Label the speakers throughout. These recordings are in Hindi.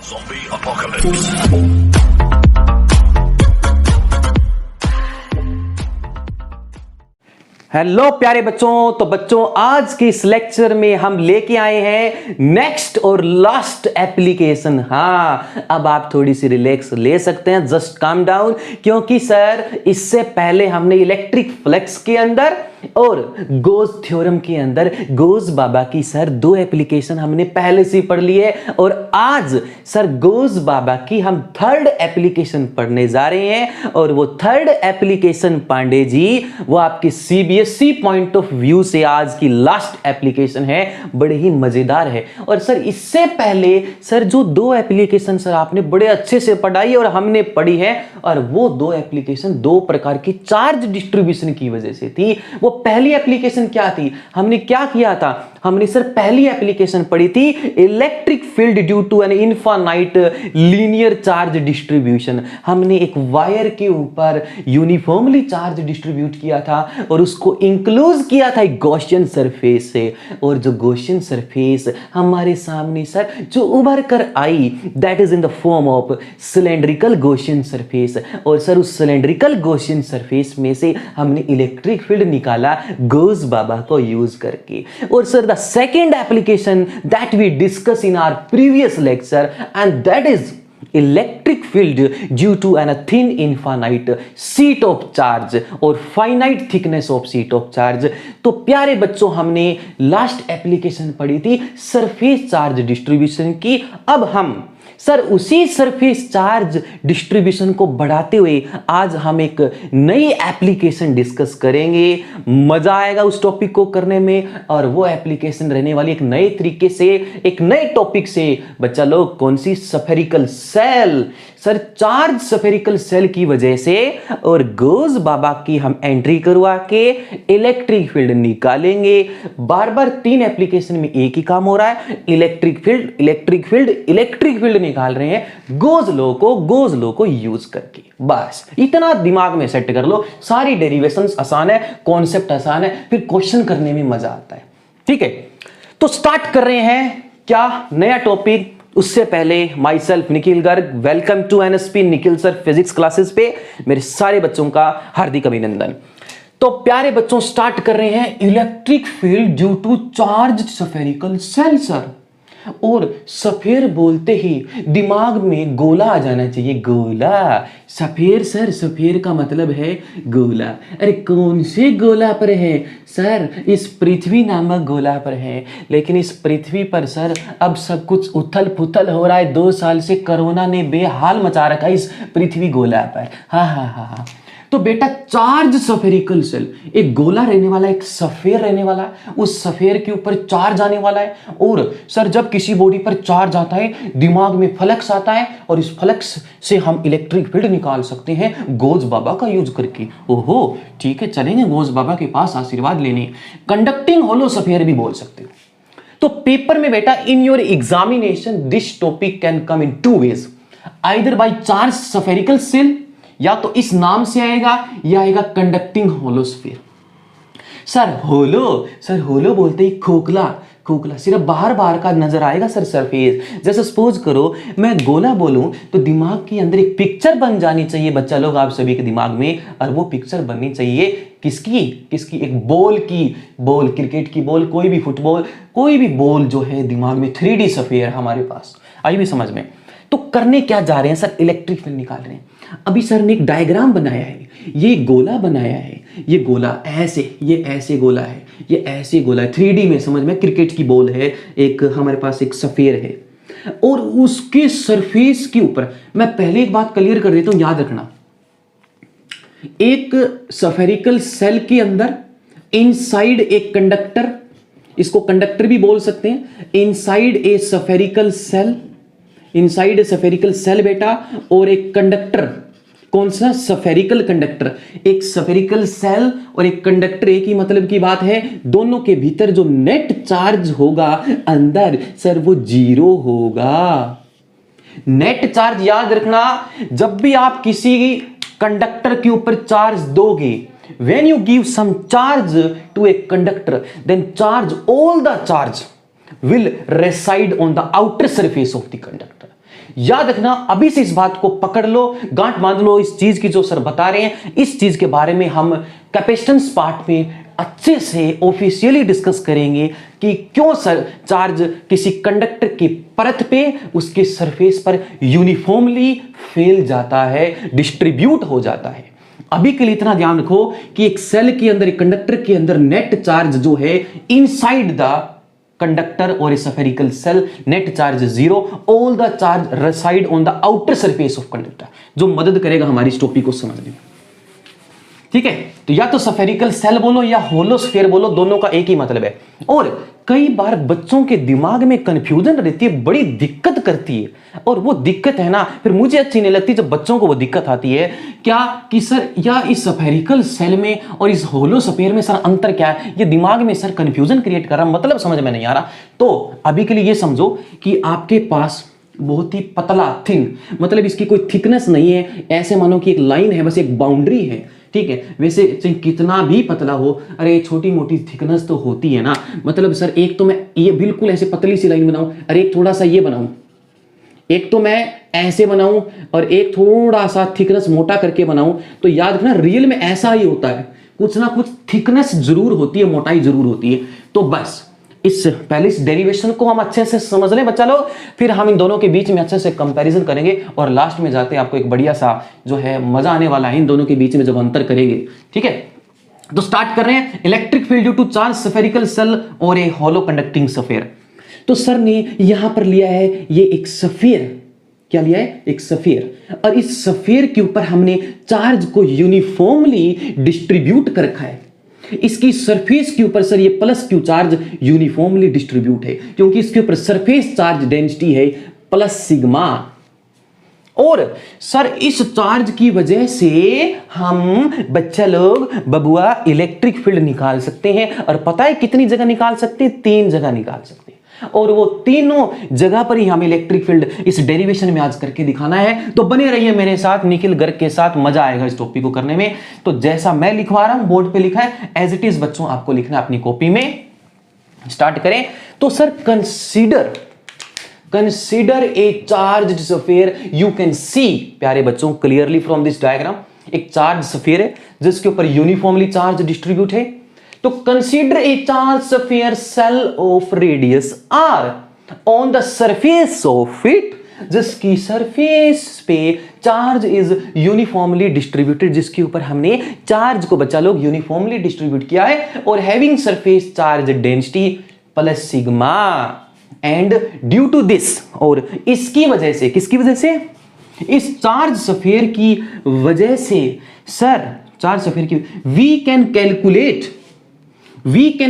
Speaker 1: Zombie apocalypse.
Speaker 2: हेलो प्यारे बच्चों। तो बच्चों, आज के इस लेक्चर में हम लेके आए हैं नेक्स्ट और लास्ट एप्लीकेशन। हाँ, अब आप थोड़ी सी रिलैक्स ले सकते हैं, जस्ट काम डाउन, क्योंकि सर इससे पहले हमने इलेक्ट्रिक फ्लक्स के अंदर और गोज थ्योरम के अंदर गोज बाबा की सर दो एप्लीकेशन हमने पहले से पढ़ ली है, और आज सर गोज बाबा की हम थर्ड एप्लीकेशन पढ़ने जा रहे हैं। और वो थर्ड एप्लीकेशन पांडे जी, वो आपके सीबीएसई पॉइंट ऑफ व्यू से आज की लास्ट एप्लीकेशन है, बड़े ही मजेदार है। और सर इससे पहले सर जो दो एप्लीकेशन सर आपने बड़े अच्छे से पढ़ाई और हमने पढ़ी है, और वो दो एप्लीकेशन दो प्रकार की चार्ज डिस्ट्रीब्यूशन की वजह से थी। वो पहली एप्लीकेशन क्या थी, हमने क्या किया था, हमने सर पहली एप्लीकेशन पढ़ी थी electric field due to an infinite linear charge distribution. हमने एक वायर के ऊपर यूनिफॉर्मली चार्ज डिस्ट्रीब्यूट किया था और उसको इंक्लूज किया था एक गॉसियन सरफेस से। और जो गॉसियन सरफेस हमारे सामने सर जो उभर कर आई, that is in the form of cylindrical Gaussian surface. और सर उस सिलेंड्रिकल गॉसियन सरफेस में से हमने इलेक्ट्रिक फील्ड निकाला गोज बाबा को यूज करके। और sir the second application that we discuss in our previous lecture, and that is electric field due to an thin infinite sheet of charge or finite thickness of sheet of charge। तो प्यारे बच्चों, हमने लास्ट एप्लीकेशन पढ़ी थी सरफेस चार्ज डिस्ट्रीब्यूशन की। अब हम सर उसी सरफेस चार्ज डिस्ट्रीब्यूशन को बढ़ाते हुए आज हम एक नई एप्लीकेशन डिस्कस करेंगे। मजा आएगा उस टॉपिक को करने में, और वो एप्लीकेशन रहने वाली एक नए तरीके से, एक नए टॉपिक से। बच्चा लोग, कौन सी? Spherical shell. Sir charge spherical shell की वजह से और गोज बाबा की हम एंट्री करवा के इलेक्ट्रिक फील्ड निकालेंगे। बार बार तीन एप्लीकेशन में एक ही काम हो रहा है, electric field electric field electric field निकाल रहे हैं गोज लॉ को यूज करके। बस इतना दिमाग में सेट कर लो। सारी डेरिवेशंस आसान है, कॉन्सेप्ट आसान है, फिर क्वेश्चन करने में मजा आता है। ठीक है, तो स्टार्ट कर रहे हैं क्या नया टॉपिक। उससे पहले myself Nikhil Garg, welcome to NSP Nikhil sir physics classes पे मेरे सारे बच्चों का हार्दिक अभिनंदन। तो प्यारे बच्चों, स्टार्ट कर रहे हैं electric field due to charge spherical shell. Sir और सफेर बोलते ही दिमाग में गोला आ जाना चाहिए। गोला, सफेर सर, सफेर का मतलब है गोला। अरे कौन से गोला पर है सर? इस पृथ्वी नामक गोला पर है। लेकिन इस पृथ्वी पर सर अब सब कुछ उथल पुथल हो रहा है। 2 साल से कोरोना ने बेहाल मचा रखा है इस पृथ्वी गोला पर। हाँ हाँ हाँ हाँ। तो बेटा, चार्ज स्फेरिकल सेल, एक गोला रहने वाला, एक सफेयर रहने वाला है, उस सफेयर के ऊपर चार्ज आने वाला है। और सर जब किसी बॉडी पर चार्ज आता है, दिमाग में फ्लक्स आता है, और इस फ्लक्स से हम इलेक्ट्रिक फील्ड निकाल सकते हैं गोज बाबा का यूज करके। ओहो, ठीक है, चलेंगे गोज बाबा के पास आशीर्वाद लेने। कंडक्टिंग होलो सफेयर भी बोल सकते हो। तो पेपर में बेटा, in your examination this topic can come in 2 ways, either by charge spherical cell, या तो इस नाम से आएगा, या आएगा कंडक्टिंग होलोस्फीयर। सर होलो बोलते ही खोखला खोखला सिर्फ बाहर बाहर का नजर आएगा सर सरफेस। जैसे सपोज करो मैं गोला बोलूं तो दिमाग के अंदर एक पिक्चर बन जानी चाहिए बच्चा लोग, आप सभी के दिमाग में। और वो पिक्चर बननी चाहिए किसकी? एक बॉल की। बॉल, क्रिकेट की बॉल, कोई भी फुटबॉल, कोई भी बॉल जो है दिमाग में 3D सफेयर हमारे पास। आई भी समझ में? तो करने क्या जा रहे हैं सर? इलेक्ट्रिक फील्ड निकाल रहे हैं। अभी सर ने एक डायग्राम बनाया है, ये गोला बनाया है, ये गोला ऐसे, ये ऐसे गोला है, ये ऐसे गोला है, 3D में समझ में। क्रिकेट की बॉल है, एक हमारे पास एक सफेयर है, और उसके सरफेस के ऊपर मैं पहले एक बात क्लियर कर देता हूं, याद रखना। एक स्फेरिकल सेल के अंदर इनसाइड एक कंडक्टर, इसको कंडक्टर भी बोल सकते हैं, inside a spherical cell, inside spherical shell बेटा, और एक कंडक्टर। कौन सा? Spherical conductor. एक स्फेरिकल सेल और एक कंडक्टर, एक ही मतलब की बात है। दोनों के भीतर जो नेट चार्ज होगा अंदर सर, वो 0 होगा। नेट चार्ज याद रखना, जब भी आप किसी कंडक्टर के ऊपर चार्ज दोगे, when you give some charge to a conductor, then all the charge will reside on the outer surface of the conductor। याद रखना, अभी से इस बात को पकड़ लो, गांठ बांध लो इस चीज की जो सर बता रहे हैं। इस चीज के बारे में हम कैपेसिटेंस पार्ट में अच्छे से ऑफिशियली डिस्कस करेंगे कि क्यों सर चार्ज किसी कंडक्टर की परत पे उसके सरफेस पर यूनिफॉर्मली फैल जाता है, डिस्ट्रीब्यूट हो जाता है। अभी के लिए इतना ध्यान रखो कि एक सेल के अंदर, एक कंडक्टर के अंदर नेट चार्ज जो है इनसाइड द कंडक्टर और a spherical shell, net charge 0, all the charge reside on the outer surface of conductor, जो मदद करेगा हमारी इस टॉपिक को समझने में। ठीक है, तो या तो स्फेरिकल सेल बोलो या होलो स्फीयर बोलो, दोनों का एक ही मतलब है। और कई बार बच्चों के दिमाग में कंफ्यूजन रहती है, बड़ी दिक्कत करती है, और वो दिक्कत है ना फिर मुझे अच्छी नहीं लगती जब बच्चों को वो दिक्कत आती है। क्या कि सर या इस स्फेरिकल सेल में और इस होलो स्फीयर में सर अंतर क्या है, ये दिमाग में सर कंफ्यूजन क्रिएट कर रहा, मतलब समझ में नहीं आ रहा। तो अभी के लिए ये समझो कि आपके पास बहुत ही पतला, थिन, मतलब इसकी कोई थिकनेस नहीं है, ऐसे मानो कि एक लाइन है, बस एक बाउंड्री है। ठीक है, वैसे चाहे कितना भी पतला हो, अरे छोटी मोटी थिकनेस तो होती है ना। मतलब सर एक तो मैं ये बिल्कुल ऐसे पतली सी लाइन बनाऊं, अरे एक थोड़ा सा ये बनाऊं, एक तो मैं ऐसे बनाऊं और एक थोड़ा सा थिकनेस मोटा करके बनाऊं, तो याद रखना रियल में ऐसा ही होता है, कुछ ना कुछ थिकनेस जरूर होती है, मोटाई जरूर होती है। तो बस इस पहले इस डेरिवेशन को हम अच्छे से समझ लें बच्चा लोग, फिर हम इन दोनों के बीच में अच्छे से कंपैरिजन करेंगे और लास्ट में जाते आपको एक बढ़िया सा जो है मजा आने वाला है इन दोनों के बीच में जब अंतर करेंगे। ठीक है, तो स्टार्ट कर रहे हैं। Electric field due to charge spherical shell और ए हॉलो कंडक्टिंग स्फीयर। तो सर ने यहां पर लिया है ये एक स्फीयर, क्या लिया है, एक स्फीयर, और इस स्फीयर के ऊपर हमने चार्ज को यूनिफॉर्मली डिस्ट्रीब्यूट कर रखा है। इसकी सरफेस के ऊपर सर ये plus Q charge uniformly distribute है, क्योंकि इसके ऊपर सरफेस चार्ज डेंसिटी है प्लस सिग्मा। और सर इस चार्ज की वजह से हम बच्चा लोग बबुआ इलेक्ट्रिक फील्ड निकाल सकते हैं, और पता है कितनी जगह निकाल सकते हैं, 3 जगह निकाल सकते हैं, और वो तीनों जगह पर ही हमें इलेक्ट्रिक फील्ड इस डेरिवेशन में आज करके दिखाना है। तो बने रहिए मेरे साथ, निखिल गर्ग के साथ, मजा आएगा इस टॉपिक को करने में। तो जैसा मैं लिखवा रहा हूं, बोर्ड पे लिखा है, एज इट इज बच्चों आपको लिखना है अपनी कॉपी में। स्टार्ट करें। तो sir consider a charge sphere, you can see प्यारे बच्चों क्लियरली फ्रॉम दिस डायग्राम, एक चार्ज स्फीयर है जिसके ऊपर यूनिफॉर्मली चार्ज डिस्ट्रीब्यूट है। तो consider a charge sphere shell of radius r on the surface of it, जिसकी सरफेस पे चार्ज इज यूनिफॉर्मली डिस्ट्रीब्यूटेड, जिसके ऊपर हमने चार्ज को बच्चा लोग यूनिफॉर्मली डिस्ट्रीब्यूट किया है, और having surface charge density plus sigma. And due to this, और इसकी वजह से, किसकी वजह से, इस चार्ज स्फीयर की वजह से सर, चार्ज स्फीयर की, we can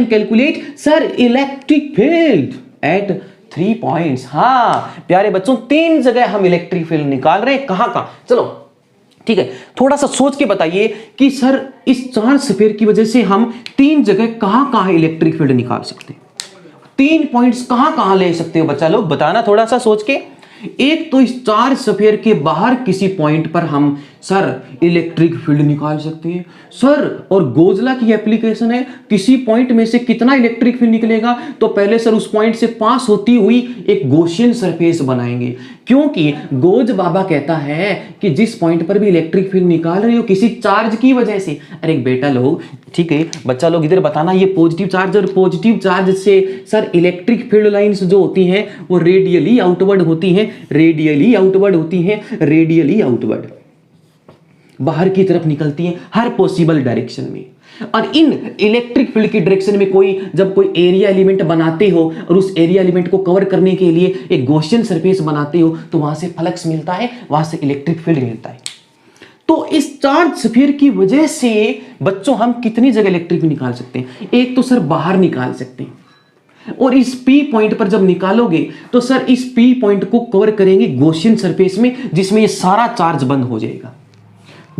Speaker 2: calculate sir electric field at 3 points. हाँ प्यारे बच्चों, 3 जगह हम इलेक्ट्रिक फील्ड निकाल रहे हैं, कहां कहां, चलो ठीक है, थोड़ा सा सोच के बताइए कि सर इस चार्ज स्फीयर की वजह से हम 3 जगह कहां कहां इलेक्ट्रिक फील्ड निकाल सकते हैं, 3 पॉइंट्स कहां कहां ले सकते हो बच्चा लोग, बताना थोड़ा सा सोच के। एक तो इस चार्ज स्फीयर के बाहर किसी पॉइंट पर हम सर इलेक्ट्रिक फील्ड निकाल सकते हैं सर, और गोजला की एप्लीकेशन है, किसी पॉइंट में से कितना इलेक्ट्रिक फील्ड निकलेगा, तो पहले सर उस पॉइंट से पास होती हुई एक गॉसियन सरफेस बनाएंगे, क्योंकि गोज बाबा कहता है कि जिस पॉइंट पर भी इलेक्ट्रिक फील्ड निकाल रहे हो किसी चार्ज की वजह से, अरे बेटा लोग, ठीक है बच्चा लोग इधर बताना, ये पॉजिटिव चार्ज और पॉजिटिव चार्ज से सर इलेक्ट्रिक फील्ड लाइंस जो होती हैं वो रेडियली आउटवर्ड होती हैं, रेडियली आउटवर्ड होती हैं, रेडियली आउटवर्ड बाहर की तरफ निकलती हैं हर पॉसिबल डायरेक्शन में। और इन इलेक्ट्रिक फील्ड की डायरेक्शन में जब कोई एरिया एलिमेंट बनाते हो और उस एरिया एलिमेंट को कवर करने के लिए एक गॉसियन सरफेस बनाते हो, तो वहां से फ्लक्स मिलता है, वहां से इलेक्ट्रिक फील्ड मिलता है। तो इस चार्ज स्फीयर की वजह से बच्चों हम कितनी जगह इलेक्ट्रिक फील्ड निकाल सकते हैं, एक तो सर बाहर निकाल सकते हैं, और इस P पॉइंट पर जब निकालोगे तो सर इस P पॉइंट को कवर करेंगे गॉसियन सरफेस में, जिसमें ये सारा चार्ज बंद हो जाएगा।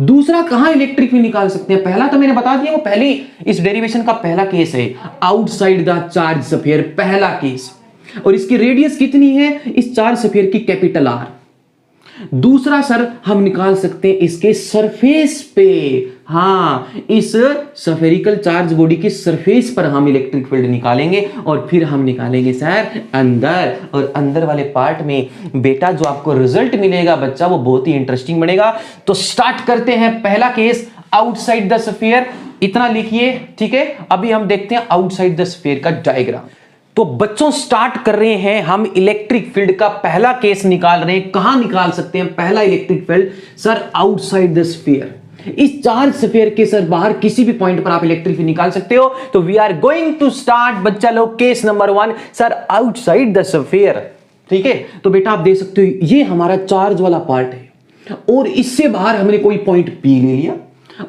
Speaker 2: दूसरा कहां इलेक्ट्रिक फील्ड निकाल सकते हैं, पहला तो मैंने बता दिया, वो पहले इस डेरिवेशन का पहला केस है, आउटसाइड द चार्ज स्फीयर, पहला केस, और इसकी रेडियस कितनी है इस चार्ज स्फीयर की, कैपिटल R। दूसरा सर हम निकाल सकते हैं इसके सरफेस पे, हाँ इस स्फेरिकल चार्ज बॉडी की सरफेस पर हम इलेक्ट्रिक फील्ड निकालेंगे और फिर हम निकालेंगे सर अंदर, और अंदर वाले पार्ट में बेटा जो आपको रिजल्ट मिलेगा बच्चा वो बहुत ही इंटरेस्टिंग बनेगा। तो स्टार्ट करते हैं पहला केस, आउटसाइड द स्फीयर, इतना लिखिए, ठीक है। अभी हम देखते हैं आउटसाइड द स्फीयर का डायग्राम। तो बच्चों स्टार्ट कर रहे हैं हम इलेक्ट्रिक फील्ड का पहला केस निकाल रहे हैं। कहां निकाल सकते हैं पहला electric field? Sir outside the sphere. इस चार्ज स्फीयर के सर बाहर किसी भी पॉइंट पर आप इलेक्ट्रिक फील्ड निकाल सकते हो। तो we are going to start बच्चा लोग case number 1, sir outside the sphere, ठीक है। तो बेटा आप देख सकते हो ये हमारा चार्ज वाला पार्ट है और इससे बाहर हमने कोई पॉइंट पी ले लिया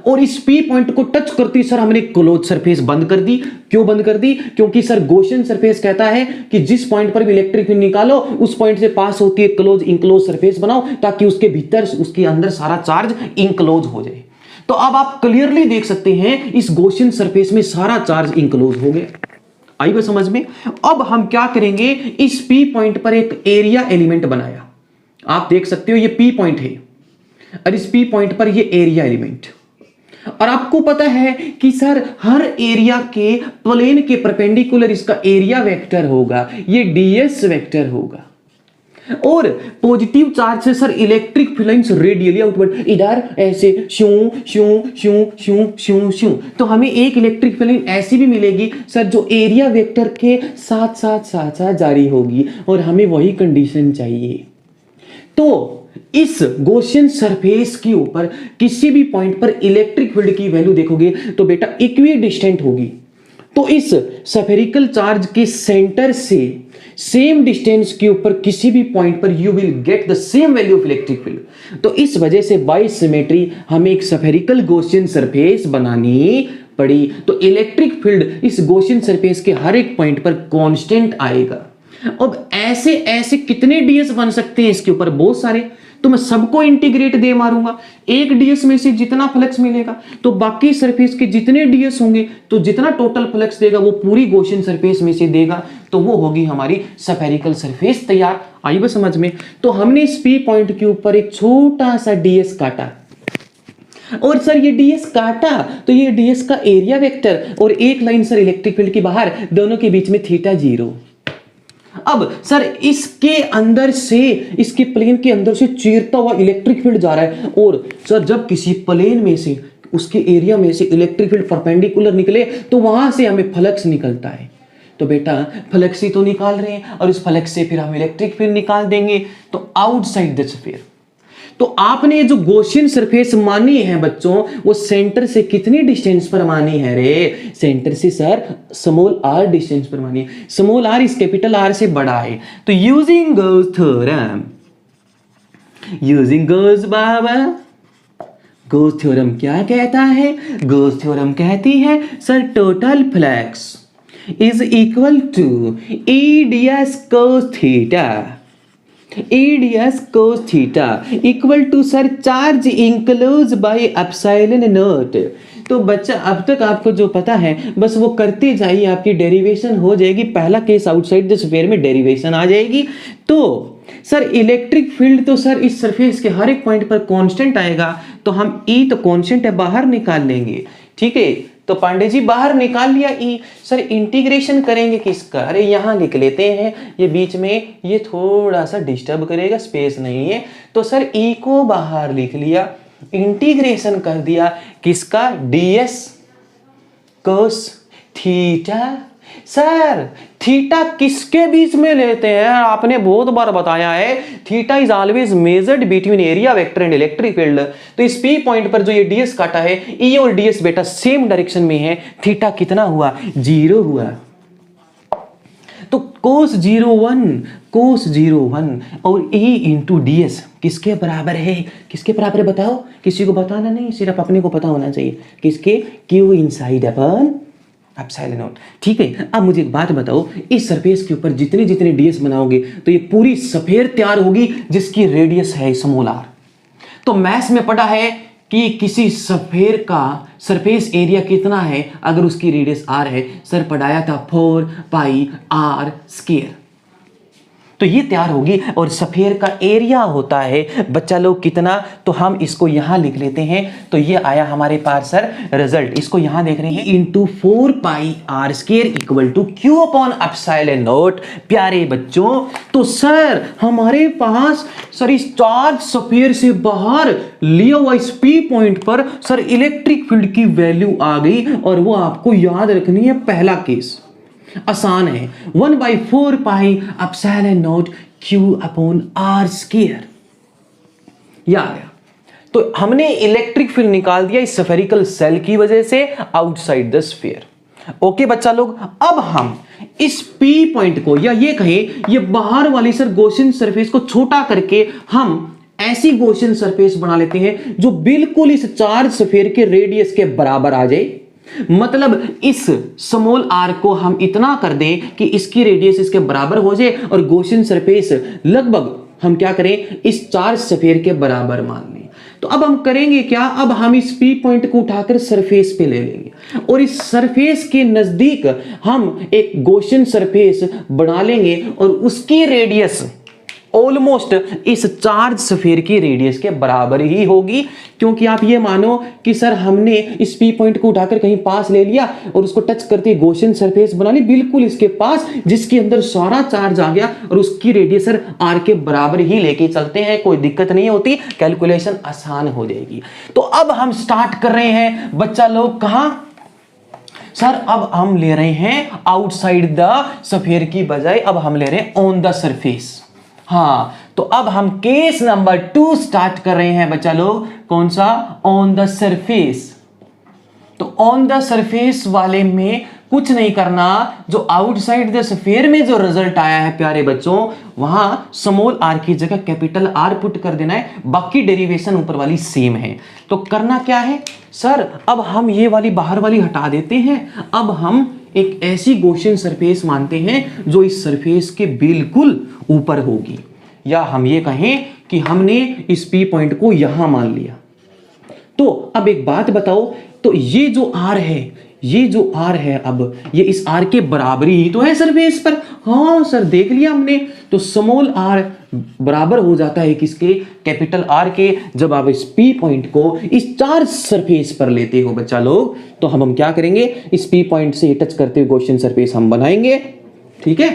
Speaker 2: और इस पी पॉइंट को टच करते सर हमने क्लोज सरफेस बंद कर दी। क्यों बंद कर दी? क्योंकि सर गॉसियन सरफेस कहता है कि जिस पॉइंट पर भी इलेक्ट्रिक फील्ड निकालो उस पॉइंट से पास होती है क्लोज इंक्लोज सरफेस बनाओ ताकि उसके भीतर उसके अंदर सारा चार्ज इंक्लोज हो जाए। तो अब आप क्लियरली देख सकते हैं इस गॉसियन सरफेस में सारा चार्ज इंक्लोज हो गया। आई बात समझ में? अब हम क्या करेंगे, इस पी पॉइंट पर एक एरिया एलिमेंट बनाया। आप देख सकते हो ये पी पॉइंट है और इस पी पॉइंट पर ये एरिया एलिमेंट, और आपको पता है कि सर हर एरिया के प्लेन के परपेंडिकुलर इसका एरिया वेक्टर होगा, ये डीएस वेक्टर होगा। और पॉजिटिव चार्ज से sir electric fields radially outward इधर ऐसे शू शू शू शू शू शू, तो हमें एक इलेक्ट्रिक फील्ड ऐसी भी मिलेगी सर जो एरिया वेक्टर के साथ साथ साथ साथ जारी होगी, और हमें वही कंडीशन चाहिए। तो इस गॉसियन सरफेस के ऊपर किसी भी पॉइंट पर इलेक्ट्रिक फील्ड की वैल्यू देखोगे तो बेटा इक्वी डिस्टेंट होगी। तो इस स्फेरिकल चार्ज के सेंटर से सेम डिस्टेंस के ऊपर किसी भी पॉइंट पर you will get the same value of electric field. तो इस वजह से बाय सिमेट्री हमें एक स्फेरिकल गॉसियन सरफेस बनानी पड़ी। तो इलेक्ट्रिक फील्ड इस गॉसियन सरफेस के हर एक पॉइंट पर कांस्टेंट आएगा। अब ऐसे ऐसे कितने डीएस बन सकते हैं इसके ऊपर? बहुत सारे। तो मैं सबको इंटीग्रेट दे मारूंगा, एक डीएस में से जितना फ्लक्स मिलेगा तो बाकी सरफेस के जितने डीएस होंगे तो जितना टोटल फ्लक्स देगा वो पूरी गॉसियन सरफेस में से देगा, तो वो होगी हमारी स्फेरिकल सरफेस तैयार। आई बात समझ में? तो हमने इस पी पॉइंट के ऊपर एक छोटा सा डीएस काटा, और सर ये डीएस काटा तो ये डीएस का एरिया वेक्टर और एक लाइन सर इलेक्ट्रिक फील्ड के बाहर, दोनों के बीच में थीटा 0। अब सर इसके अंदर से, इसके प्लेन के अंदर से चीरता हुआ इलेक्ट्रिक फील्ड जा रहा है, और सर जब किसी प्लेन में से उसके एरिया में से इलेक्ट्रिक फील्ड परपेंडिकुलर निकले तो वहां से हमें फ्लक्स निकलता है। तो बेटा फ्लक्स ही तो निकाल रहे हैं और इस फ्लक्स से फिर हम इलेक्ट्रिक फील्ड निकाल देंगे। तो आउटसाइड द स्फीयर, तो आपने जो गॉसियन सरफेस मानी है बच्चों वो सेंटर से कितनी डिस्टेंस पर मानी है रे? सेंटर से सर स्मॉल r डिस्टेंस पर मानी है। स्मॉल r इस कैपिटल R से बड़ा है। तो using Gauss theorem, using Gauss बाबा, गॉस थ्योरम क्या कहता है? गॉस थ्योरम कहती है sir total flux is equal to E ds cos theta, ADS cos theta equal to sir charge enclose by epsilon naught. तो बच्चा अब तक आपको जो पता है बस वो करते जाइए, आपकी डेरिवेशन हो जाएगी। पहला केस आउटसाइड द स्फीयर में डेरिवेशन आ जाएगी। तो सर इलेक्ट्रिक फील्ड तो सर इस सरफेस के हर एक पॉइंट पर कांस्टेंट आएगा, तो हम ई तो कांस्टेंट है बाहर निकाल लेंगे, ठीक है। तो पांडे जी बाहर निकाल लिया ई, सर इंटीग्रेशन करेंगे किसका? अरे यहां लिख लेते हैं, ये बीच में ये थोड़ा सा डिस्टर्ब करेगा, स्पेस नहीं है। तो सर ई को बाहर लिख लिया, इंटीग्रेशन कर दिया किसका? ds cos theta. Sir theta किसके बीच में लेते हैं? आपने बहुत बार बताया है theta is always measured between area vector and electric field. तो इस पी पॉइंट पर जो ये ds काटा है, ई और ds बेटा सेम डायरेक्शन में है, थीटा कितना हुआ? 0 हुआ। तो cos 01 और e इंटू ds किसके बराबर है? किसके बराबर है बताओ? किसी को बताना नहीं, सिर्फ अपने को पता होना चाहिए। किसके? q inside upon epsilon not, ठीक है। अब मुझे एक बात बताओ, इस सरफेस के ऊपर जितने जितने ds बनाओगे तो ये पूरी स्फीयर तैयार होगी जिसकी रेडियस है स्मॉल r। तो मैथ्स में पढ़ा है कि किसी स्फीयर का सरफेस एरिया कितना है अगर उसकी रेडियस r है। सर पढ़ाया था 4 पाई r स्क्वायर। तो ये तैयार होगी और सफेयर का एरिया होता है बच्चा लोग कितना, तो हम इसको यहां लिख लेते हैं। तो ये आया हमारे पास सर रिजल्ट, इसको यहां देख रहे हैं into 4πr² equal to Q upon epsilon naught. प्यारे बच्चों तो सर हमारे पास सर इस चार्ज सफेयर से बाहर लिया हुआ इस P पॉइंट पर सर इलेक्ट्रिक फील्ड की वैल्यू आ गई, और वो आपको याद रखनी है। पहला केस आसान है, 1/4πε0 Q अपॉन r²। यह आ गया। तो हमने इलेक्ट्रिक फील्ड निकाल दिया इस स्फेरिकल सेल की वजह से आउटसाइड द स्फीयर। ओके बच्चा लोग, अब हम इस P पॉइंट को या ये कहें ये बाहर वाली सर गॉसियन सरफेस को छोटा करके हम ऐसी गॉसियन सरफेस बना लेते हैं जो बिल्कुल इस चार्ज स्फीयर के रेडियस के बराबर आ जाए। मतलब इस स्मॉल r को हम इतना कर दें कि इसकी रेडियस इसके बराबर हो जाए और गॉसियन सरफेस लगभग हम क्या करें इस चार्ज स्फीयर के बराबर मान लें। तो अब हम करेंगे क्या, अब हम इस P पॉइंट को उठाकर सरफेस पे ले लेंगे और इस सरफेस के नजदीक हम एक गॉसियन सरफेस बना लेंगे और उसकी रेडियस ऑलमोस्ट इस चार्ज स्फीयर की रेडियस के बराबर ही होगी। क्योंकि आप ये मानो कि सर हमने इस P पॉइंट को उठाकर कहीं पास ले लिया और उसको टच करते गॉसियन सरफेस बना ली बिल्कुल इसके पास, जिसके अंदर सारा चार्ज आ गया और उसकी रेडियस सर r के बराबर ही लेके चलते हैं, कोई दिक्कत नहीं होती, कैलकुलेशन आसान हो जाएगी। तो अब हम स्टार्ट कर रहे हैं बच्चा लोग कहां सर, अब हम ले रहे हैं आउटसाइड द स्फीयर की बजाय अब हम ले रहे हैं ऑन द सरफेस। हाँ, तो अब हम केस नंबर 2 स्टार्ट कर रहे हैं बच्चा लोग, कौन सा, ऑन द सरफेस। तो ऑन द सरफेस वाले में कुछ नहीं करना, जो आउटसाइड द स्फीयर में जो रिजल्ट आया है प्यारे बच्चों वहां स्मॉल r की जगह कैपिटल R पुट कर देना है, बाकी डेरिवेशन ऊपर वाली सेम है। तो करना क्या है सर, अब हम ये वाली बाहर वाली हटा देते हैं, अब हम एक ऐसी गॉसियन सरफेस मानते हैं जो इस सरफेस के बिल्कुल ऊपर होगी, या हम ये कहें कि हमने इस P पॉइंट को यहां मान लिया। तो अब एक बात बताओ, तो ये जो R है, ये जो R है अब ये इस R के बराबरी ही तो है सरफेस पर। हाँ सर देख लिया हमने, तो स्मॉल r बराबर हो जाता है किसके, कैपिटल R के। जब आप इस P पॉइंट को इस चार्ज सरफेस पर लेते हो बच्चा लोग, तो हम क्या करेंगे, इस P पॉइंट से टच करते हुए गॉसियन सरफेस हम बनाएंगे। ठीक है,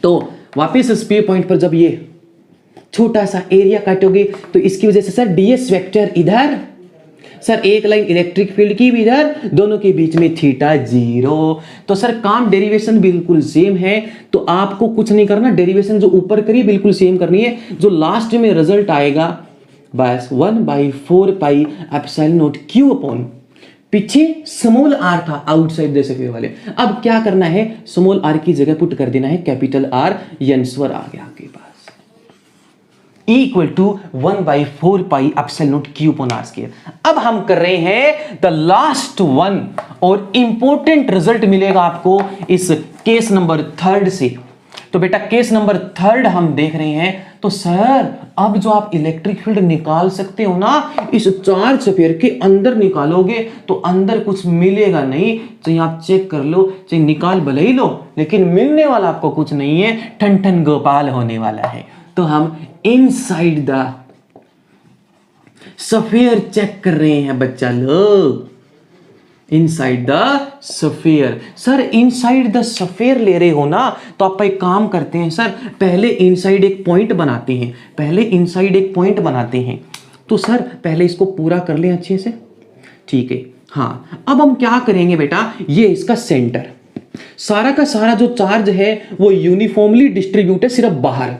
Speaker 2: तो वापस इस P पॉइंट पर जब ये छोटा सा एरिया काटोगे तो इसकी वजह से सर ds वेक्टर इधर, सर एक लाइन इलेक्ट्रिक फील्ड की भी इधर, दोनों के बीच में थीटा 0। तो सर काम डेरिवेशन बिल्कुल सेम है, तो आपको कुछ नहीं करना, डेरिवेशन जो ऊपर करी बिल्कुल सेम करनी है, जो लास्ट में रिजल्ट आएगा बस 1/4πε0 Q अपॉन, पीछे स्मॉल r था आउटसाइड द स्फीयर वाले, अब क्या करना है स्मॉल r की जगह पुट कर देना है कैपिटल R, आंसर आ गया आपके पास equal to 1/4πε0 Q upon r²। अब हम कर रहे हैं द लास्ट वन, और इंपॉर्टेंट रिजल्ट मिलेगा आपको इस केस नंबर 3 से। तो बेटा केस नंबर 3 हम देख रहे हैं, तो सर अब जो आप इलेक्ट्रिक फील्ड निकाल सकते हो ना, इस चार्ज स्फीयर के अंदर निकालोगे तो अंदर कुछ मिलेगा नहीं, चाहे आप चेक कर लो, चाहे निकाल भले ही लो, लेकिन मिलने वाला आपको कुछ नहीं है, ठन ठन गोपाल होने वाला है। तो हम इनसाइड द स्फीयर चेक कर रहे हैं बच्चा लोग, inside the sphere. Sir inside the sphere ले रहे हो ना, तो आप एक काम करते हैं सर, पहले इनसाइड एक पॉइंट बनाते हैं, पहले इनसाइड एक पॉइंट बनाते हैं। तो सर पहले इसको पूरा कर लें अच्छे से, ठीक है। हाँ, अब हम क्या करेंगे बेटा, ये इसका सेंटर, सारा का सारा जो चार्ज है वो यूनिफॉर्मली डिस्ट्रीब्यूट है, सिर्फ बाहर,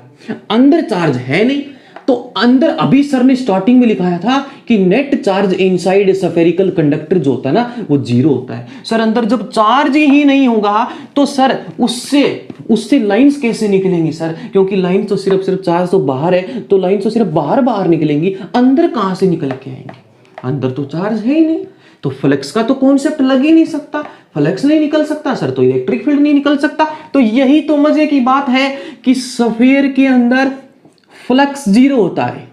Speaker 2: अंदर चार्ज है नहीं। तो अंदर अभी सर ने स्टार्टिंग में लिखाया था कि net charge inside spherical conductor जो होता है ना वो 0 होता है। सर अंदर जब चार्ज ही नहीं होगा तो सर उससे लाइंस कैसे निकलेंगी सर, क्योंकि लाइन तो सिर्फ चार्ज तो बाहर है, तो लाइन तो सिर्फ बाहर निकलेंगी, अंदर कहां से निकल के आएंगे, अंदर तो चार्ज है ही नहीं। तो फ्लक्स का तो कॉन्सेप्ट लग ही नहीं सकता, फ्लक्स नहीं निकल सकता सर, तो इलेक्ट्रिक फील्ड नहीं निकल सकता। तो यही तो मजे की बात है कि स्फीयर के अंदर फ्लक्स 0 होता है,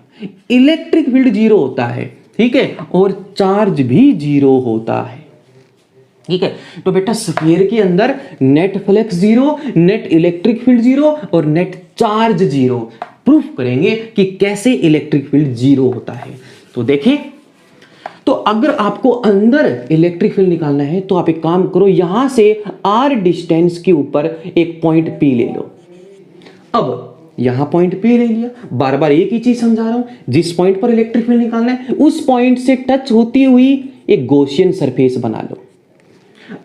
Speaker 2: इलेक्ट्रिक फील्ड 0 होता है, ठीक है, और चार्ज भी 0 होता है। ठीक है। तो बेटा स्फीयर के अंदर net flux zero, net electric field zero और नेट चार्ज जीरो। प्रूफ करेंगे कि कैसे इलेक्ट्रिक फील्ड जीरो होता है। तो देखें, तो अगर आपको अंदर इलेक्ट्रिक फील्ड निकालना है तो आप एक काम करो, यहां से r डिस्टेंस के ऊपर एक पॉइंट P ले लो। अब यहां पॉइंट P ले लिया, बार बार एक ही चीज समझा रहा हूं, जिस पॉइंट पर इलेक्ट्रिक फील्ड निकालना है उस पॉइंट से टच होती हुई एक गॉसियन सरफेस बना लो।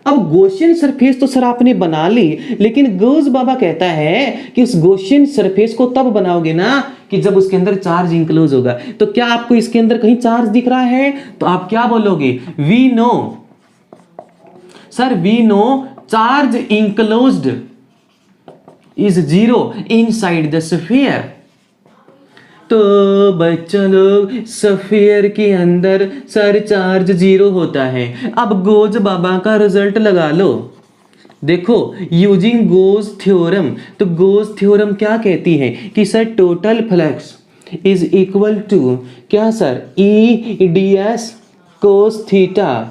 Speaker 2: अब गॉसियन सरफेस तो सर आपने बना ली, लेकिन गॉस बाबा कहता है कि उस गॉसियन सरफेस को तब बनाओगे ना कि जब उसके अंदर चार्ज इंक्लोज होगा। तो क्या आपको इसके अंदर कहीं चार्ज दिख रहा है? तो आप क्या बोलोगे? We know sir, we know charge enclosed is zero inside the sphere. तो बच्चों लोग, स्फीयर के अंदर सर चार्ज जीरो होता है। अब गोज बाबा का रिजल्ट लगा लो। देखो, यूजिंग गोज थ्योरम, तो गोज थ्योरम क्या कहती है कि sir total flux is equal to क्या sir, E D S cos theta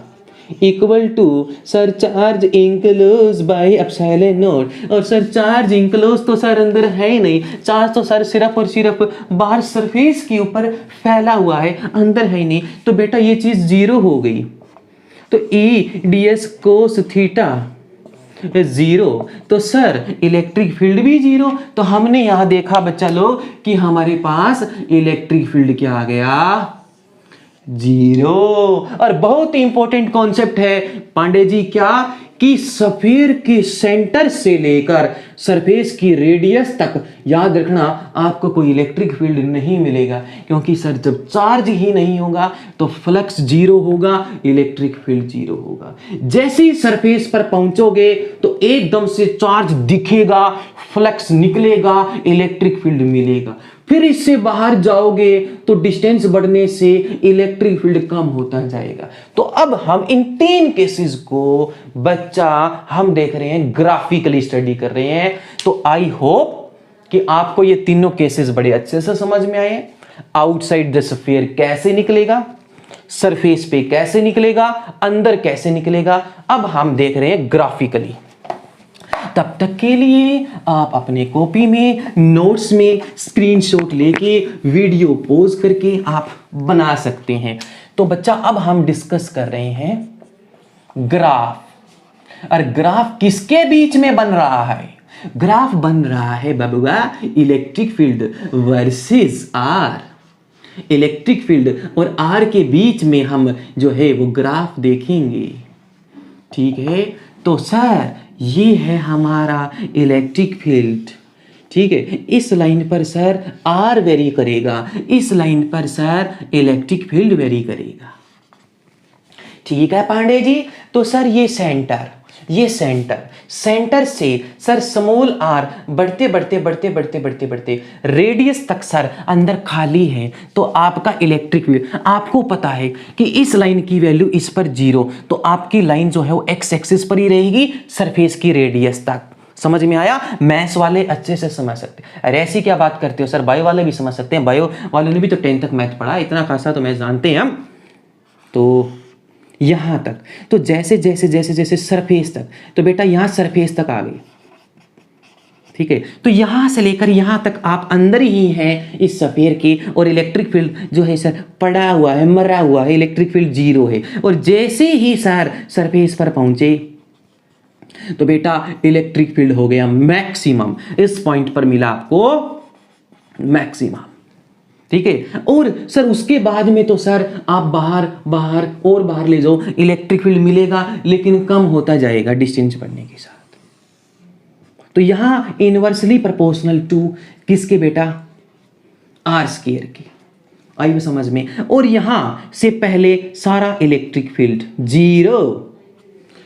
Speaker 2: equal to sir charge enclose by epsilon naught. और सर चार्ज इंक्लोज तो सर अंदर है ही नहीं, चार्ज तो सर सिर्फ और सिर्फ बाहर सरफेस के ऊपर फैला हुआ है, अंदर है ही नहीं। तो बेटा ये चीज जीरो हो गई। तो ई D S cos theta zero, तो सर इलेक्ट्रिक फील्ड भी जीरो। तो हमने यहां देखा बच्चा लोग कि हमारे पास इलेक्ट्रिक फील्ड क्या आ गया? जीरो। और बहुत इंपॉर्टेंट कॉन्सेप्ट है पांडे जी, क्या कि स्फीयर के सेंटर से लेकर सरफेस की रेडियस तक याद रखना, आपको कोई इलेक्ट्रिक फील्ड नहीं मिलेगा, क्योंकि सर जब चार्ज ही नहीं होगा तो फ्लक्स जीरो होगा, इलेक्ट्रिक फील्ड जीरो होगा। जैसे ही सरफेस पर पहुंचोगे तो एकदम से चार्ज दिखेगा, फ्लक्स निकलेगा, इलेक्ट्रिक फील्ड मिलेगा। फिर इससे बाहर जाओगे तो डिस्टेंस बढ़ने से इलेक्ट्रिक फील्ड कम होता जाएगा। तो अब हम इन तीन केसेस को बच्चा हम देख रहे हैं, ग्राफिकली स्टडी कर रहे हैं। तो आई होप कि आपको ये तीनों केसेस बड़े अच्छे से समझ में आए। आउटसाइड द स्फीयर कैसे निकलेगा, सरफेस पे कैसे निकलेगा, अंदर कैसे निकलेगा, अब हम देख रहे हैं ग्राफिकली। तब तक के लिए आप अपने कॉपी में, नोट्स में स्क्रीनशॉट लेके वीडियो पॉज करके आप बना सकते हैं। तो बच्चा अब हम डिस्कस कर रहे हैं ग्राफ। और ग्राफ किसके बीच में बन रहा है? ग्राफ बन रहा है बबुआ electric field versus r. Electric field और आर के बीच में हम जो है वो ग्राफ देखेंगे। ठीक है, तो सर ये है हमारा इलेक्ट्रिक फील्ड। ठीक है, इस लाइन पर सर आर वेरी करेगा, इस लाइन पर सर इलेक्ट्रिक फील्ड वेरी करेगा। ठीक है पांडे जी, तो सर ये सेंटर, ये सेंटर से सर स्मॉल आर बढ़ते बढ़ते बढ़ते बढ़ते बढ़ते बढ़ते रेडियस तक सर अंदर खाली है। तो आपका इलेक्ट्रिक फील्ड, आपको पता है कि इस लाइन की वैल्यू इस पर जीरो, तो आपकी लाइन जो है वो एक्स एक्सिस पर ही रहेगी सरफेस की रेडियस तक। समझ में आया? मैथ्स वाले अच्छे से समझ सकते हैं। अरे ऐसी क्या बात करते हो सर, बायो वाले भी समझ सकते हैं, बायो वालों ने भी तो 10th तक मैथ पढ़ा, इतना खासा तो मैथ जानते हैं हम। तो यहां तक, तो जैसे जैसे जैसे जैसे सरफेस तक, तो बेटा यहां सरफेस तक आ गई। ठीक है, तो यहां से लेकर यहां तक आप अंदर ही हैं इस स्फीयर के, और इलेक्ट्रिक फील्ड जो है सर पड़ा हुआ है, मरा हुआ है, इलेक्ट्रिक फील्ड जीरो है। और जैसे ही सर सरफेस पर पहुंचे तो बेटा इलेक्ट्रिक फील्ड हो गया मैक्सिमम। इस पॉइंट पर मिला आपको मैक्सिमम। ठीक है, और सर उसके बाद में तो सर आप बाहर बाहर और बाहर ले जाओ, इलेक्ट्रिक फील्ड मिलेगा लेकिन कम होता जाएगा डिस्टेंस बढ़ने के साथ। तो यहां इनवर्सली प्रोपोर्शनल टू किसके बेटा? आर स्क्वायर के। आई समझ में? और यहां से पहले सारा इलेक्ट्रिक फील्ड जीरो।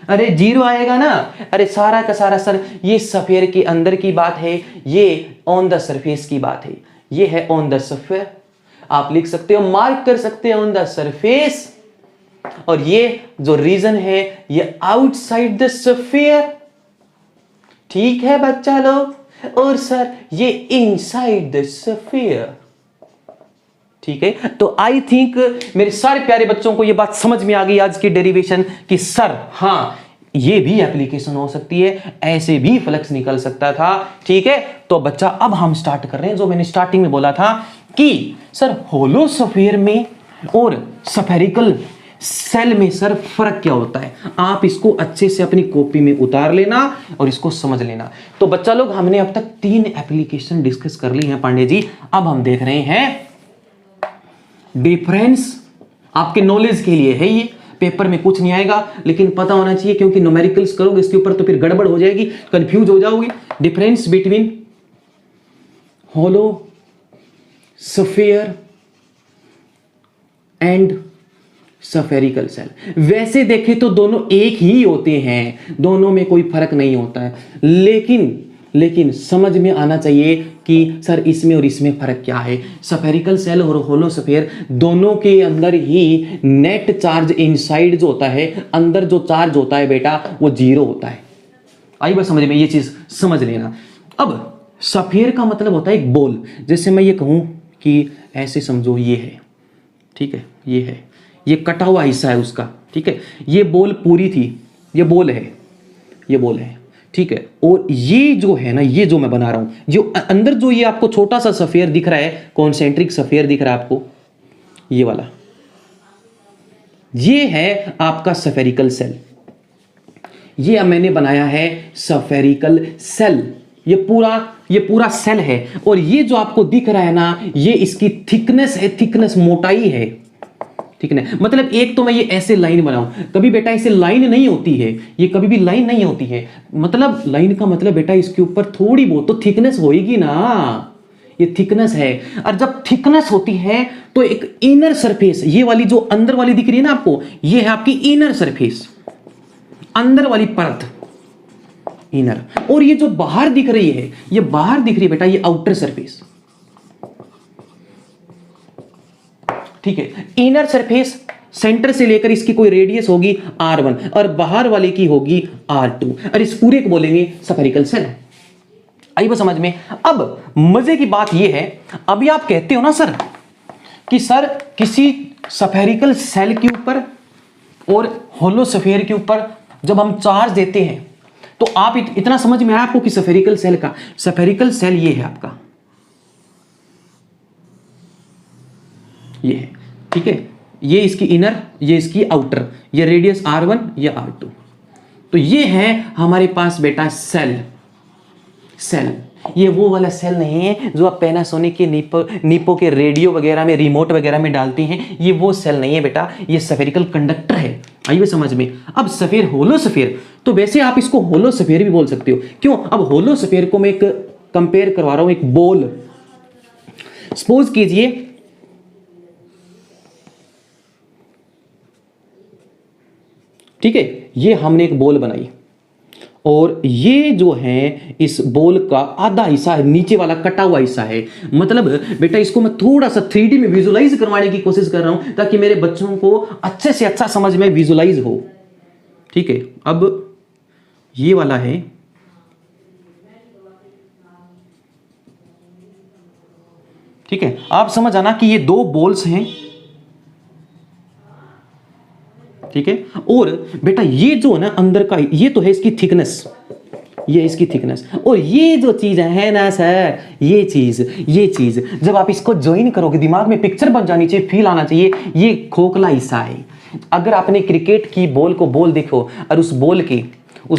Speaker 2: अरे जीरो आएगा ना, अरे सारा का सारा सर ये स्फीयर के अंदर की बात है, ये ऑन द सरफेस की बात है, ये है ऑन द स्फीयर। आप लिख सकते हो, मार्क कर सकते हो ऑन द सरफेस, और ये जो रीजन है ये आउटसाइड द स्फीयर। ठीक है बच्चा लोग, और सर ये इनसाइड द स्फीयर। ठीक है, तो आई थिंक मेरे सारे प्यारे बच्चों को ये बात समझ में आ गई आज की डेरिवेशन कि सर हाँ ये भी एप्लीकेशन हो सकती है, ऐसे भी फ्लक्स निकल सकता था। ठीक है, तो बच्चा अब हम स्टार्ट कर रहे हैं जो मैंने स्टार्टिंग में बोला था कि सर होलोस्फीयर में और स्फेरिकल सेल में सर फर्क क्या होता है। आप इसको अच्छे से अपनी कॉपी में उतार लेना और इसको समझ लेना। तो बच्चा लोग, हमने अब तक 3 एप्लीकेशन डिस्कस कर ली हैं पांडे जी। अब हम देख रहे हैं डिफरेंस। आपके नॉलेज के लिए है, ये पेपर में कुछ नहीं आएगा लेकिन पता होना चाहिए, क्योंकि न्यूमेरिकल्स करोगे इसके ऊपर तो फिर गड़बड़ हो जाएगी, कंफ्यूज हो जाओगे। Difference between hollow sphere and spherical shell. वैसे देखें तो दोनों एक ही होते हैं, दोनों में कोई फर्क नहीं होता है, लेकिन समझ में आना चाहिए कि सर इसमें और इसमें फर्क क्या है। स्फेरिकल सेल और होलोस्फीयर दोनों के अंदर ही नेट चार्ज इनसाइड जो होता है, अंदर जो चार्ज होता है बेटा वो 0 होता है। आई बात समझ में, ये चीज समझ लेना। अब स्फीयर का मतलब होता है एक बॉल। जैसे मैं ये कहूं कि ऐसे समझो, ये है, ठीक है, ये है, ये कटा हुआ हिस्सा है उसका, ठीक है, ये बॉल पूरी थी, ये बॉल है, ये बॉल है, ठीक है। और ये जो है ना, ये जो मैं बना रहा हूं, जो अंदर जो ये आपको छोटा सा स्फीयर दिख रहा है, कॉन्सेंट्रिक स्फीयर दिख रहा है आपको, ये वाला, ये है आपका स्फेरिकल सेल। ये मैंने बनाया है स्फेरिकल सेल। ये पूरा सेल है। और ये जो आपको दिख रहा है ना, ये इसकी थिकनेस है, थिकनेस मोटाई है, ठीक है। मतलब एक तो मैं ये ऐसे लाइन बनाऊं, कभी बेटा ऐसे लाइन नहीं होती है, ये कभी भी लाइन नहीं होती है। मतलब लाइन का मतलब बेटा इसके ऊपर थोड़ी बहुत तो थिकनेस होएगी ना, ये थिकनेस है। और जब थिकनेस होती है तो एक इनर सरफेस, ये वाली जो अंदर वाली दिख रही है ना आपको, ये है आपकी इनर सरफेस, अंदर वाली परत, इनर। और ये जो बाहर दिख रही है, ये बाहर दिख रही है बेटा, ये आउटर सरफेस, ठीक है। इनर सरफेस सेंटर से लेकर इसकी कोई रेडियस होगी R1 और बाहर वाले की होगी R2, और इस पूरे को बोलेंगे स्फेरिकल सेल। आई बात समझ में। अब मजे की बात यह है, अभी आप कहते हो ना सर कि सर किसी स्फेरिकल सेल के ऊपर और होलोस्फीयर के ऊपर जब हम चार्ज देते हैं तो आप इतना समझ में आया आपको कि स्फेरिकल सेल ये है आपका, ये है, ठीक है। ये इसकी इनर, ये इसकी आउटर, ये रेडियस R1, ये R2। तो ये है हमारे पास बेटा सेल। ये वो वाला सेल नहीं है जो आप पैनासोनिक के नीपो के रेडियो वगैरह में, रिमोट वगैरह में डालते हैं, ये वो सेल नहीं है बेटा, ये स्फेरिकल कंडक्टर है। आइए समझ में। अब स्फीयर, होलोस्फीयर, तो वैसे आप इसको होलोस्फीयर भी बोल सकते हो। क्यों? अब होलोस्फीयर को मैं एक कंपेयर करवा रहा हूं एक बॉल। सपोज कीजिए ठीक है, ये हमने एक बॉल बनाई और ये जो है इस बॉल का आधा हिस्सा है, नीचे वाला कटा हुआ हिस्सा है। मतलब बेटा इसको मैं थोड़ा सा 3D में विजुलाइज करवाने की कोशिश कर रहा हूं ताकि मेरे बच्चों को अच्छे से अच्छा समझ में विजुलाइज हो। ठीक है, अब ये वाला है, ठीक है, आप समझ आना कि ये दो बॉल्स हैं, ठीक है। और बेटा ये जो है ना अंदर का, ये तो है इसकी थिकनेस, ये इसकी थिकनेस, और ये जो चीज है ना सर, ये चीज जब आप इसको ज्वाइन करोगे दिमाग में पिक्चर बन जानी चाहिए, फील आना चाहिए, ये खोखला हिस्सा है। अगर आपने क्रिकेट की बॉल को बॉल देखो और उस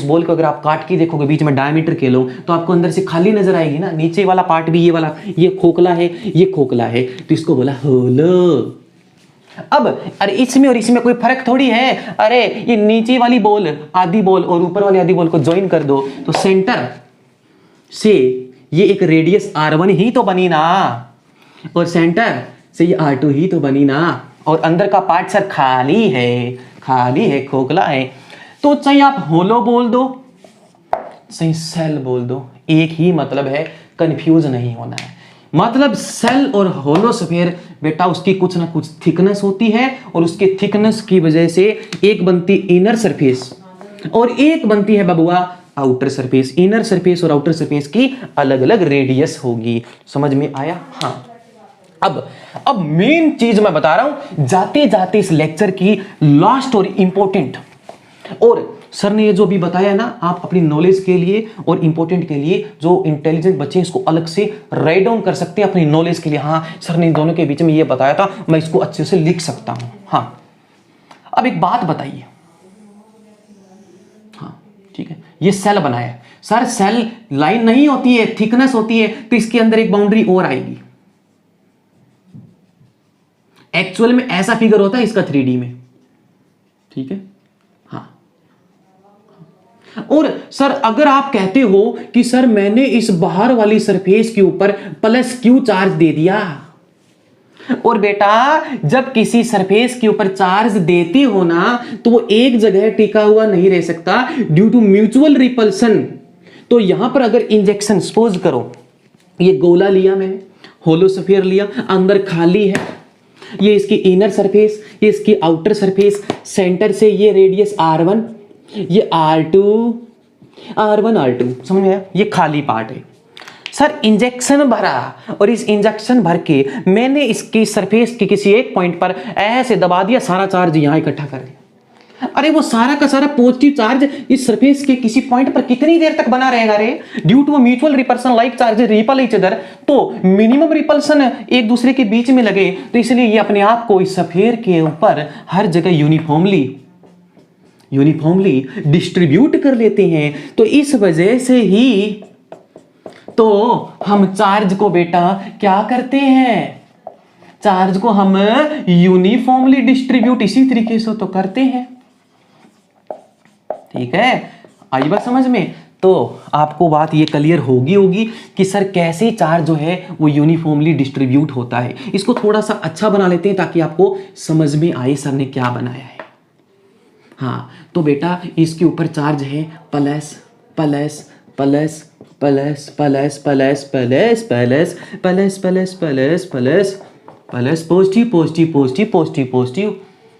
Speaker 2: बॉल को अगर आप काट के देखोगे बीच में डायमीटर के लो तो आपको अंदर से खाली नजर आएगी ना। नीचे वाला पार्ट भी ये वाला, ये खोखला है, ये खोखला है, तो इसको बोला होलो। अब अरे इसमें और इसमें कोई फर्क थोड़ी है। अरे ये नीचे वाली बॉल, आधी बॉल, और ऊपर वाली आधी बॉल को ज्वाइन कर दो तो सेंटर से ये एक रेडियस R1 ही तो बनी ना, और सेंटर से ये R2 ही तो बनी ना, और अंदर का पार्ट सर खाली है, खोखला है। तो चाहे आप होलो बोल दो चाहे सेल बोल दो, एक ही मतलब है, कंफ्यूज नहीं होना है। मतलब सेल और होलोस्फीयर बेटा उसकी कुछ ना कुछ थिकनेस होती है, और उसके थिकनेस की वजह से एक बनती इनर सरफेस और एक बनती है बबुआ आउटर सरफेस। इनर सरफेस और आउटर सरफेस की अलग अलग रेडियस होगी। समझ में आया? हाँ। अब मेन चीज मैं बता रहा हूं, जाते जाते इस लेक्चर की लास्ट और इंपॉर्टेंट और सर ने ये जो भी बताया ना, आप अपनी नॉलेज के लिए और इंपॉर्टेंट के लिए, जो इंटेलिजेंट बच्चे हैं इसको अलग से राइट डाउन कर सकते हैं अपनी नॉलेज के लिए। हाँ सर ने इन दोनों के बीच में ये बताया था, मैं इसको अच्छे से लिख सकता हूं। हाँ अब एक बात बताइए, हाँ ठीक है, ये सेल बनाया है सर, सेल लाइन नहीं होती है, थिकनेस होती है, तो इसके अंदर एक बाउंड्री और आएगी। एक्चुअल में ऐसा फिगर होता है इसका 3D में, ठीक है। हाँ और सर अगर आप कहते हो कि सर मैंने इस बाहर वाली सरफेस के ऊपर प्लस क्यू चार्ज दे दिया, और बेटा जब किसी सरफेस के ऊपर चार्ज देती हो ना तो वो एक जगह टिका हुआ नहीं रह सकता ड्यू टू म्यूचुअल रिपल्सन। तो यहां पर अगर इंजेक्शन सपोज करो, ये गोला लिया मैंने, होलोस्फीयर लिया, अंदर खाली है, ये इसकी इनर सरफेस, ये इसकी आउटर सरफेस, सेंटर से ये रेडियस r1, ये r2, r1 r2, समझ में आया, ये खाली पार्ट है। सर इंजेक्शन भरा और इस इंजेक्शन भर के मैंने इसकी सरफेस के किसी एक पॉइंट पर ऐसे दबा दिया, सारा चार्ज यहां इकट्ठा कर दिया। अरे वो सारा का सारा पॉजिटिव चार्ज इस सरफेस के किसी पॉइंट पर कितनी देर तक बना रहेगा रे? Due to mutual repulsion like charge repel each other, तो मिनिमम रिपल्सन एक दूसरे के बीच में लगे, तो इसलिए ये अपने आप को इस स्फीयर के ऊपर हर जगह यूनिफॉर्मली डिस्ट्रीब्यूट कर लेते हैं। तो इस वजह से ही तो हम चार्ज को बेटा क्या करते हैं, चार्ज को हम यूनिफॉर्मली डिस्ट्रीब्यूट इसी तरीके से तो करते हैं, ठीक है। आई बात समझ में? तो आपको बात ये क्लियर होगी कि सर कैसे चार्ज जो है वो यूनिफॉर्मली डिस्ट्रीब्यूट होता है। इसको थोड़ा सा अच्छा बना लेते हैं ताकि आपको समझ में आए सर ने क्या बनाया है। हाँ तो बेटा इसके ऊपर चार्ज है plus plus plus plus plus plus plus plus plus plus plus plus plus positive positive positive positive positive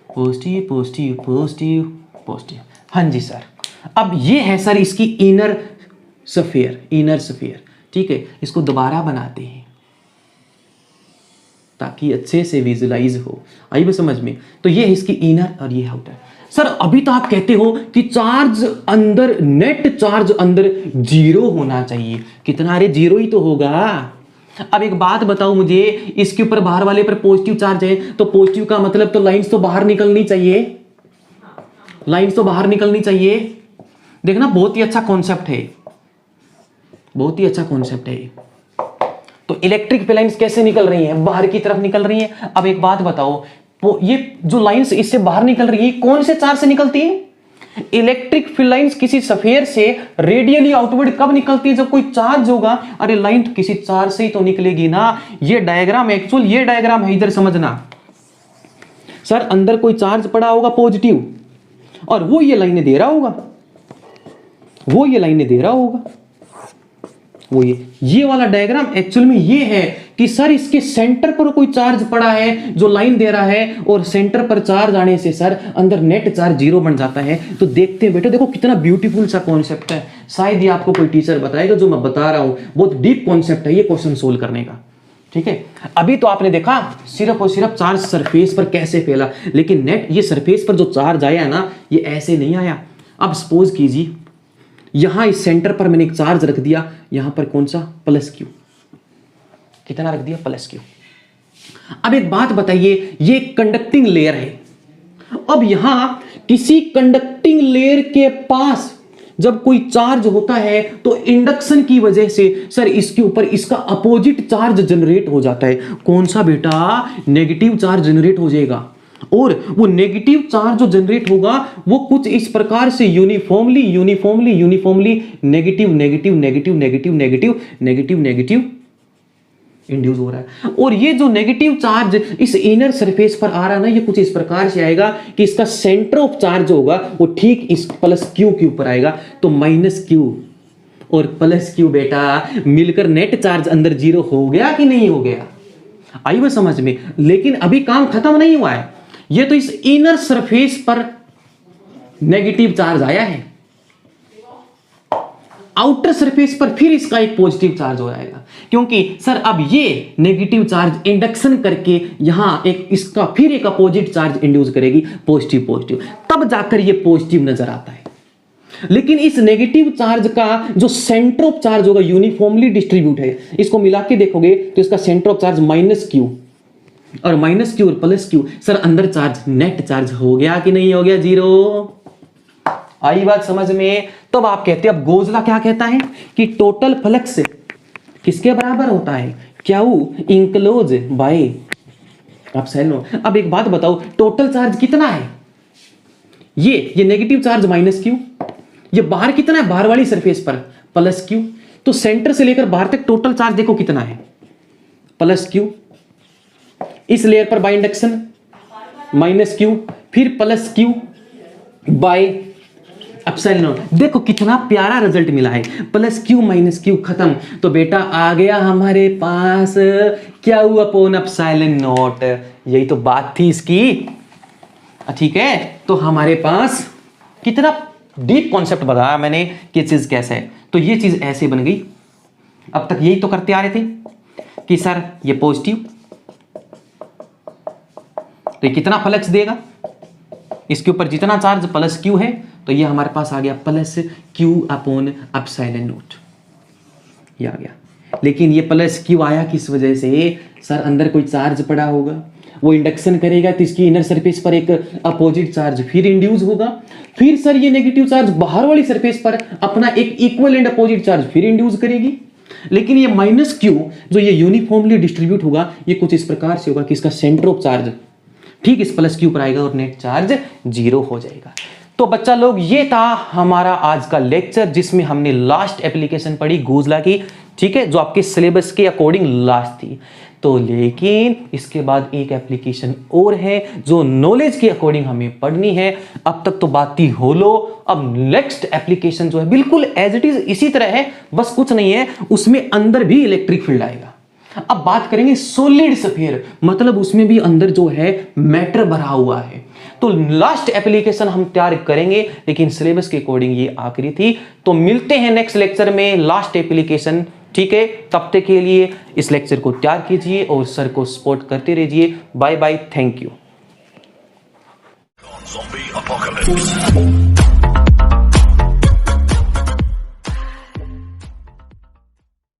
Speaker 2: positive positive positive positive. हाँ जी सर, अब ये है सर इसकी इनर स्फीयर, ठीक है। इसको दोबारा बनाते हैं ताकि अच्छे से विजुलाइज हो, आई वो समझ में। तो ये है इसकी इनर और ये आउटर। सर अभी तो आप कहते हो कि चार्ज अंदर, नेट चार्ज अंदर 0 होना चाहिए। कितना? अरे 0 ही तो होगा। अब एक बात बताओ मुझे, इसके ऊपर बाहर वाले पर पॉजिटिव चार्ज है, तो पॉजिटिव का मतलब तो लाइंस तो बाहर निकलनी चाहिए, लाइंस तो बाहर निकलनी चाहिए। देखना बहुत ही अच्छा कॉन्सेप्ट है, बहुत ही अच्छा कॉन्सेप्ट है। तो इलेक्ट्रिक फील्ड लाइंस कैसे निकल रही हैं? बाहर की तरफ निकल रही हैं। अब एक बात बताओ, ये जो लाइंस इससे बाहर निकल रही है कौन से चार्ज से निकलती है? इलेक्ट्रिक फील्ड लाइंस किसी स्फीयर से रेडियली आउटवर्ड कब निकलती है? जब कोई चार्ज होगा। अरे लाइन तो किसी चार्ज से ही तो निकलेगी ना। ये डायग्राम एक्चुअल ये डायग्राम है, इधर समझना। सर अंदर कोई चार्ज पड़ा होगा पॉजिटिव, और वो ये लाइनें दे रहा होगा, वो ये लाइनें दे रहा होगा, वो ये वाला डायग्राम एक्चुअल में ये है कि सर इसके सेंटर पर कोई चार्ज पड़ा है जो लाइन दे रहा है, और सेंटर पर चार्ज आने से सर अंदर नेट चार्ज 0 बन जाता है। तो देखते हैं बेटा, देखो कितना ब्यूटीफुल सा कॉन्सेप्ट है। शायद ये आपको कोई टीचर बताएगा, जो मैं बता रहा हूं बहुत डीप कॉन्सेप्ट है ये क्वेश्चन सोल्व करने का, ठीक है। अभी तो आपने देखा सिर्फ और सिर्फ चार्ज सरफेस पर कैसे फैला, लेकिन नेट ये सरफेस पर जो चार्ज आया है ना, ये ऐसे नहीं आया। अब सपोज कीजिए यहां इस सेंटर पर मैंने एक चार्ज रख दिया, यहां पर कौन सा? Plus Q. कितना रख दिया? Plus Q. अब एक बात बताइए, ये कंडक्टिंग लेयर है। अब यहां किसी कंडक्टिंग लेयर के पास जब कोई चार्ज होता है तो इंडक्शन की वजह से सर इसके ऊपर इसका अपोजिट चार्ज जनरेट हो जाता है। कौन सा बेटा? नेगेटिव चार्ज जनरेट हो जाएगा। और वो नेगेटिव चार्ज जो जनरेट होगा वो कुछ इस प्रकार से uniformly negative negative negative negative negative negative negative induce हो रहा है। और ये जो नेगेटिव चार्ज इस इनर सरफेस पर आ रहा है ना, ये कुछ इस प्रकार से आएगा कि इसका सेंटर ऑफ चार्ज होगा वो ठीक इस प्लस क्यू के ऊपर आएगा। तो माइनस क्यू और प्लस क्यू बेटा मिलकर नेट चार्ज अंदर 0 हो गया कि नहीं हो गया? आई वो समझ में। लेकिन अभी काम खत्म नहीं हुआ है, ये तो इस इनर सरफेस पर नेगेटिव चार्ज आया है, आउटर सरफेस पर फिर इसका एक पॉजिटिव चार्ज हो जाएगा, क्योंकि सर अब ये नेगेटिव चार्ज इंडक्शन करके यहां एक इसका फिर एक अपोजिट चार्ज इंड्यूस करेगी, पॉजिटिव, तब जाकर ये पॉजिटिव नजर आता है। लेकिन इस नेगेटिव चार्ज का जो सेंटर ऑफ चार्ज होगा यूनिफॉर्मली डिस्ट्रीब्यूट है, इसको मिला के देखोगे तो इसका सेंटर ऑफ चार्ज -q और -q और +q। सर अंदर चार्ज नेट चार्ज हो गया कि नहीं हो गया? 0। आई बात समझ में? तब आप कहते हैं, अब गोजला क्या कहता है कि टोटल फ्लक्स किसके बराबर होता है? Q enclose by epsilon. अब एक बात बताओ, टोटल चार्ज कितना है? ये नेगेटिव चार्ज -q, ये बाहर कितना है? बाहर वाली सरफेस पर +q। तो सेंटर से लेकर बाहर तक टोटल चार्ज देखो कितना है? +q। इस लेयर पर बाय इंडक्शन -q, फिर +q बाय एप्सिलॉन। देखो कितना प्यारा रिजल्ट मिला है, +q -q खत्म। तो बेटा आ गया हमारे पास Q/ε0। यही तो बात थी इसकी, ठीक है। तो हमारे पास कितना डीप कॉन्सेप्ट बताया मैंने कि चीज कैसे है। तो ये चीज ऐसे बन गई। अब तक यही तो करते आ रहे थे कि सर ये पॉजिटिव, तो ये कितना फ्लक्स देगा? इसके ऊपर जितना चार्ज +q है, तो ये हमारे पास आ गया +q/ε0। ये आ गया। लेकिन ये +q आया किस वजह से? सर अंदर कोई चार्ज पड़ा होगा, वो इंडक्शन करेगा तो इसकी इनर सरफेस पर एक अपोजिट चार्ज फिर इंड्यूस होगा, फिर सर ये नेगेटिव चार्ज बाहर वाली सरफेस पर अपना एक इक्वल एंड अपोजिट चार्ज फिर इंड्यूस करेगी। लेकिन ये -q जो ये यूनिफॉर्मली डिस्ट्रीब्यूट होगा, ये कुछ इस प्रकार से होगा कि इसका सेंटर ऑफ चार्ज ठीक इस +q पर आएगा और नेट चार्ज 0 हो जाएगा। तो बच्चा लोग, ये था हमारा आज का लेक्चर जिसमें हमने लास्ट एप्लीकेशन पढ़ी गोजला की, ठीक है, जो आपके सिलेबस के अकॉर्डिंग लास्ट थी। तो लेकिन इसके बाद एक एप्लीकेशन और है जो नॉलेज के अकॉर्डिंग हमें पढ़नी है। अब तक तो बात थी होलो, अब नेक्स्ट एप्लीकेशन जो है बिल्कुल एज इट इज इसी तरह है, बस कुछ नहीं है, उसमें अंदर भी इलेक्ट्रिक फील्ड आएगा। अब बात करेंगे सॉलिड स्फीयर, मतलब उसमें भी अंदर जो है मैटर भरा हुआ है। तो लास्ट एप्लीकेशन हम तैयार करेंगे, लेकिन सिलेबस के अकॉर्डिंग ये आखिरी थी। तो मिलते हैं नेक्स्ट लेक्चर में लास्ट एप्लीकेशन, ठीक है। तब तक के लिए इस लेक्चर को तैयार कीजिए और सर को सपोर्ट करते रहिए। Bye bye, thank you.